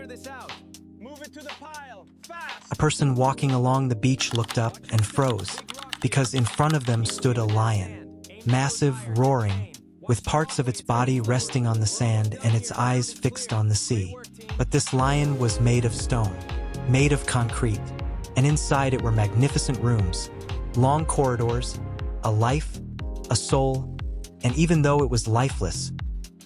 clear this out. Move it to the pile, fast! A person walking along the beach looked up and froze, because in front of them stood a lion, massive, roaring, with parts of its body resting on the sand and its eyes fixed on the sea. But this lion was made of stone, made of concrete, and inside it were magnificent rooms, long corridors, a life, a soul, and even though it was lifeless,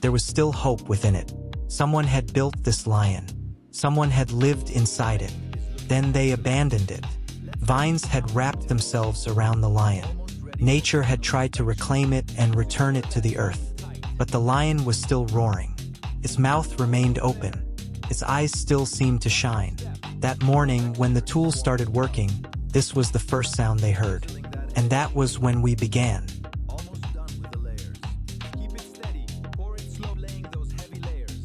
there was still hope within it. Someone had built this lion. Someone had lived inside it. Then they abandoned it. Vines had wrapped themselves around the lion. Nature had tried to reclaim it and return it to the earth. But the lion was still roaring. Its mouth remained open. Its eyes still seemed to shine. That morning, when the tools started working, this was the first sound they heard. And that was when we began. Almost done with the layers. Keep it steady. Pour it slow, laying those heavy layers.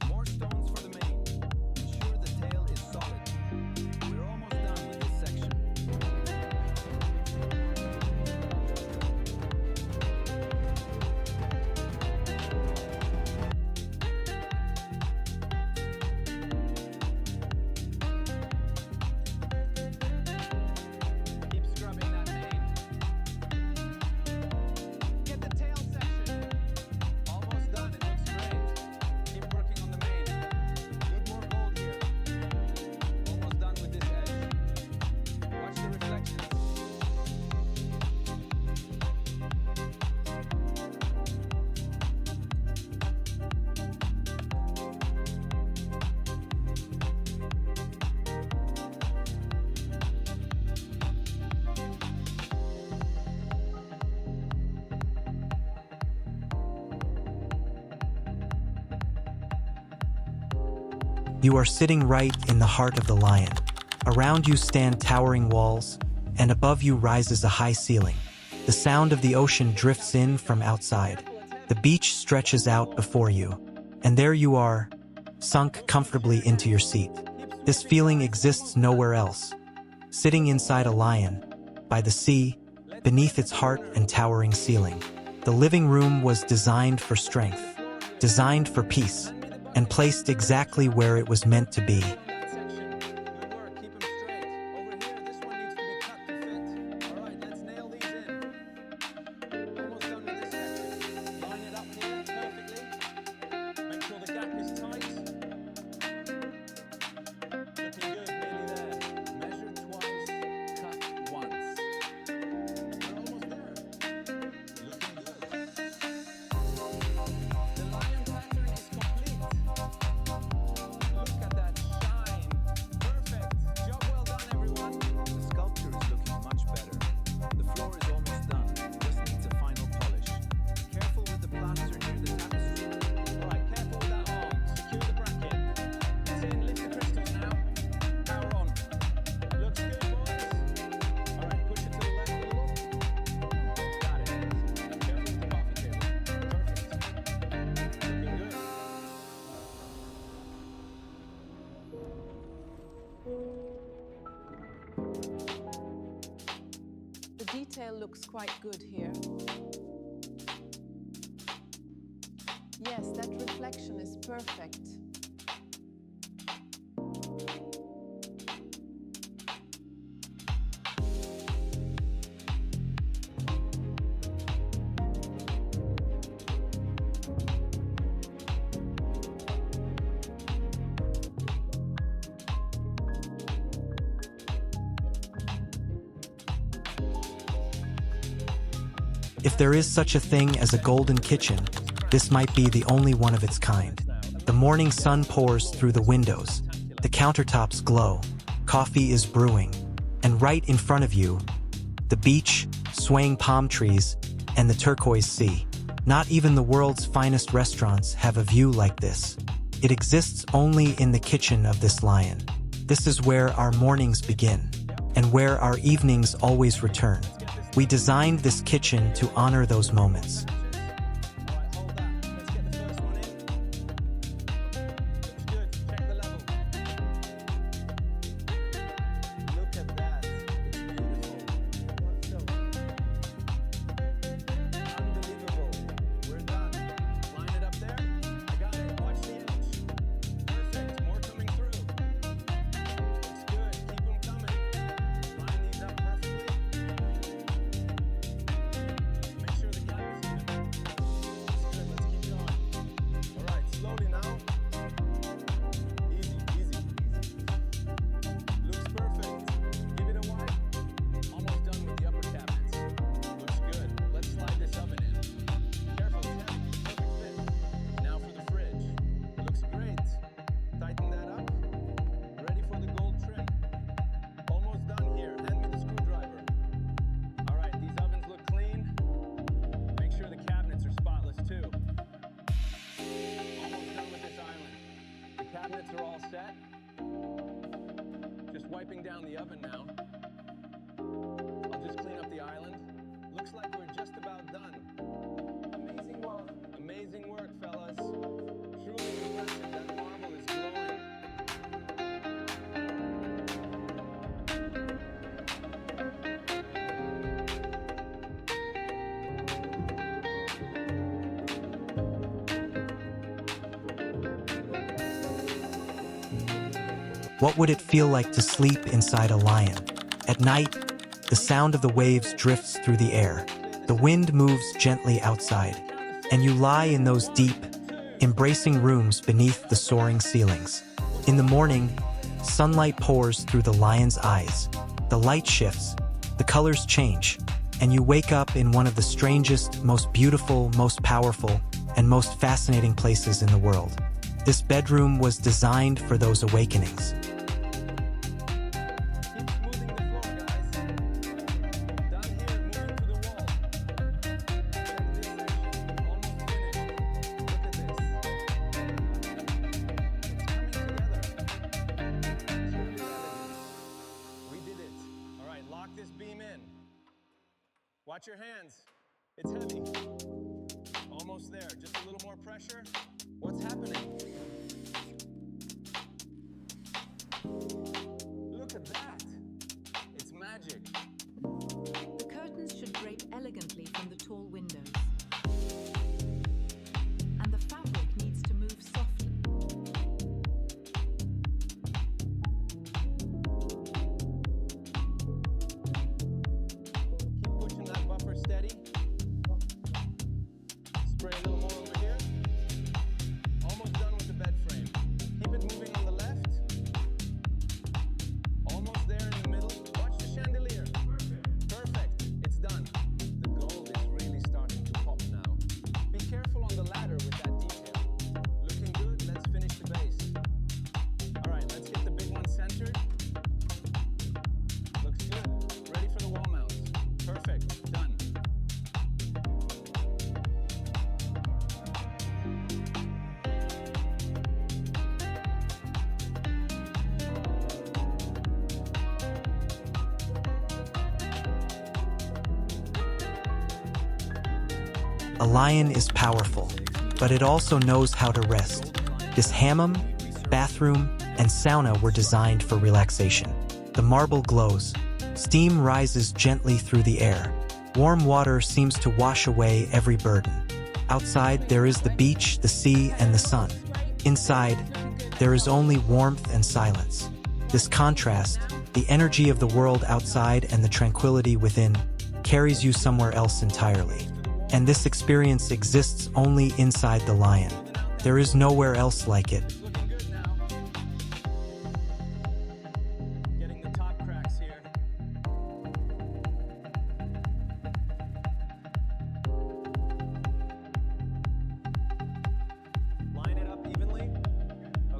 More stones for the main. Ensure the tail is solid. We're almost done with this section. Keep scrubbing that main. Get the tail section. Almost done. It looks great. Keep working on the main. Need more gold here. Almost done with this edge. Watch the reflections. You are sitting right in the heart of the lion. Around you stand towering walls, and above you rises a high ceiling. The sound of the ocean drifts in from outside. The beach stretches out before you, and there you are, sunk comfortably into your seat. This feeling exists nowhere else. Sitting inside a lion, by the sea, beneath its heart and towering ceiling. The living room was designed for strength, designed for peace, and placed exactly where it was meant to be. That section. Good work. Keep them straight. Over here, this one needs to be cut to fit. All right, let's nail these in. Almost done with this section. Line it up here perfectly. Make sure the gap is tight. Looking good, nearly there. Measure twice, cut once. We're almost there. Looking good. The lion pattern is complete. Look at that shine. Perfect. Job well done, everyone. The sculpture is looking much better. The floor is almost done. Just needs a final polish. Careful with the plaster near the tapestry. All right, careful with that arm. Secure the bracket. It's in. Lift the crystals now. Power on. Looks good, boys. All right, push it to the left a little. Got it. Careful with the coffee table. Perfect. Looking good. The detail looks quite good here. Yes, that reflection is perfect. If there is such a thing as a golden kitchen, this might be the only one of its kind. The morning sun pours through the windows. The countertops glow. Coffee is brewing. And right in front of you, the beach, swaying palm trees, and the turquoise sea. Not even the world's finest restaurants have a view like this. It exists only in the kitchen of this lion. This is where our mornings begin, and where our evenings always return. We designed this kitchen to honor those moments. All right, hold that. Let's get the first one in. Looks good. Check the level. Look at that. It's beautiful. Unbelievable. We're done. Line it up there. I got it. Watch the edge. Perfect. More coming Great. Tighten that up. Ready for the gold trim. Almost done here. Hand me the screwdriver. All right, these ovens look clean. Make sure the cabinets are spotless too. Almost done with this island. The cabinets are all set. Just wiping down the oven now. I'll just clean up the island. Looks like we're just about done. Amazing work. Amazing work, fellas. Truly impressive. That marble is glowing. What would it feel like to sleep inside a lion? At night, the sound of the waves drifts through the air. The wind moves gently outside, and you lie in those deep, embracing rooms beneath the soaring ceilings. In the morning, sunlight pours through the lion's eyes. The light shifts, the colors change, and you wake up in one of the strangest, most beautiful, most powerful, and most fascinating places in the world. This bedroom was designed for those awakenings. Watch your hands. It's heavy. Almost there. Just a little more pressure. What's happening? Look at that. It's magic. The curtains should drape elegantly from the tall windows. And the fabric needs to move softly. Steady. Spray a little more over here. Almost done with the bed frame. Keep it moving on the left. Almost there in the middle. Watch the chandelier. Perfect. It's done. The gold is really starting to pop now. Be careful on the ladder with that detail. Looking good. Let's finish the base. All right, let's get the big one centered. Looks good. Ready for the wall mounts. Perfect. Done. A lion is powerful, but it also knows how to rest. This hammam, bathroom, and sauna were designed for relaxation. The marble glows. Steam rises gently through the air. Warm water seems to wash away every burden. Outside, there is the beach, the sea, and the sun. Inside, there is only warmth and silence. This contrast, the energy of the world outside and the tranquility within, carries you somewhere else entirely. And this experience exists only inside the lion. There is nowhere else like it. Looking good now. Getting the top cracks here. Line it up evenly.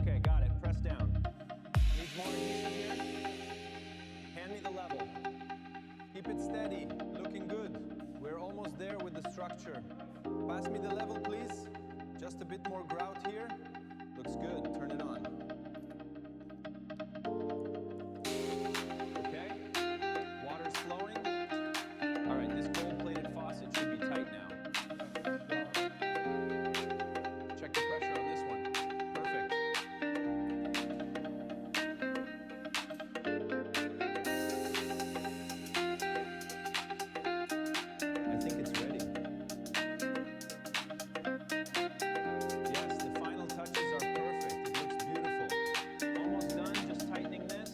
Okay, got it. Press down. Needs more adhesive here. Hand me the level. Keep it steady. Looking good. We're almost there with the structure. Pass me the level, please. Just a bit more grout here. Looks good. Turn it on. Okay. Water's flowing. All right, this gold-plated faucet should be tight now. Check the pressure on this one. Perfect. I think it's ready. Yes, the final touches are perfect. It looks beautiful. Almost done, just tightening this.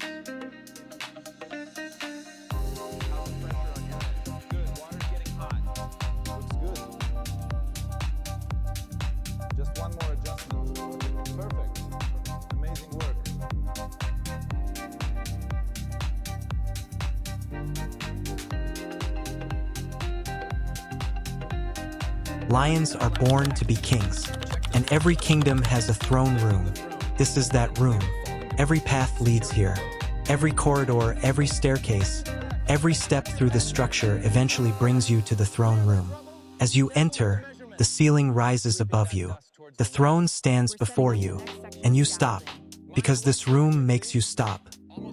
How's the pressure on your end? Good, water's getting hot. Looks good. Just one more adjustment. Perfect. Amazing work. Lions are born to be kings, and every kingdom has a throne room, This is that room. Every path leads here. Every corridor, every staircase, every step through the structure eventually brings you to the throne room. As you enter, the ceiling rises above you. The throne stands before you, and you stop, because this room makes you stop.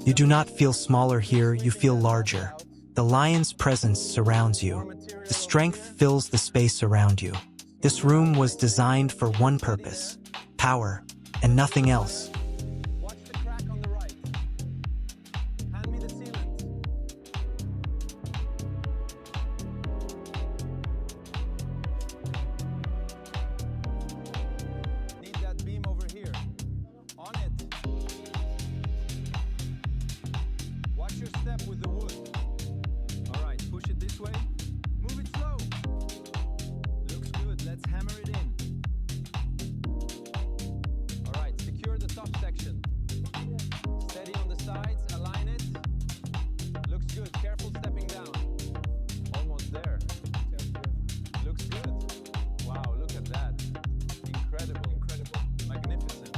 You do not feel smaller here, you feel larger. The lion's presence surrounds you. The strength fills the space around you. This room was designed for one purpose: power, and nothing else. Watch the crack on the right. Hand me the sealant. Need that beam over here. On it. Watch your step with the wood. All right, push it this way. Move it slow. Looks good. Let's hammer it in. All right, secure the top section. Steady on the sides, align it. Looks good. Careful stepping down. Almost there. Looks good. Wow, look at that. Incredible. Incredible. Magnificent.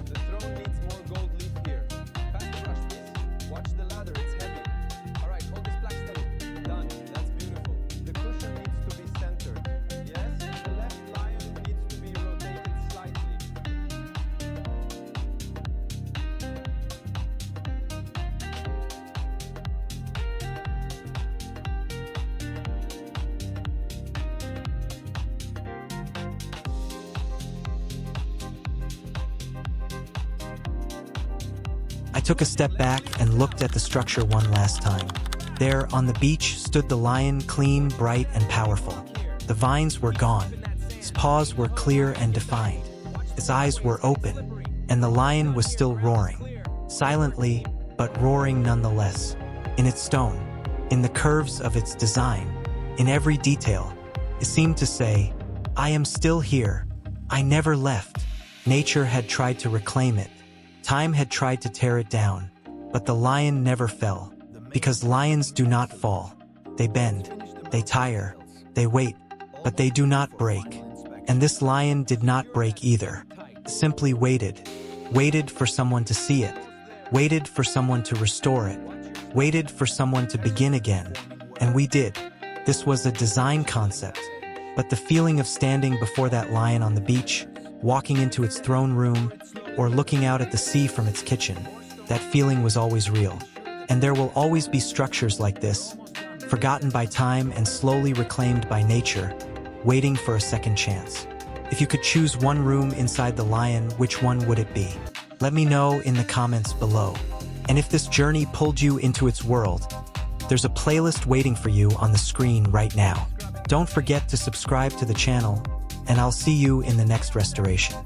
The throne needs more gold leaf here. Pass the brush, please. Watch the ladder, it's heavy. All right, hold this black steady. Done. That's beautiful. The cushion needs to be centered. Yes, the left lion needs to be rotated slightly. I took a step back and looked at the structure one last time. There, on the beach, stood the lion, clean, bright, and powerful. The vines were gone. His paws were clear and defined. His eyes were open, and the lion was still roaring. Silently, but roaring nonetheless. In its stone, in the curves of its design, in every detail, it seemed to say, "I am still here. I never left." Nature had tried to reclaim it. Time had tried to tear it down, but the lion never fell, because lions do not fall. They bend, they tire, they wait, but they do not break. And this lion did not break either. Simply waited. Waited for someone to see it. Waited for someone to restore it. Waited for someone to begin again. And we did. This was a design concept. But the feeling of standing before that lion on the beach, walking into its throne room, or looking out at the sea from its kitchen, that feeling was always real. And there will always be structures like this, forgotten by time and slowly reclaimed by nature, waiting for a second chance. If you could choose one room inside the lion, which one would it be? Let me know in the comments below. And if this journey pulled you into its world, there's a playlist waiting for you on the screen right now. Don't forget to subscribe to the channel, and I'll see you in the next restoration.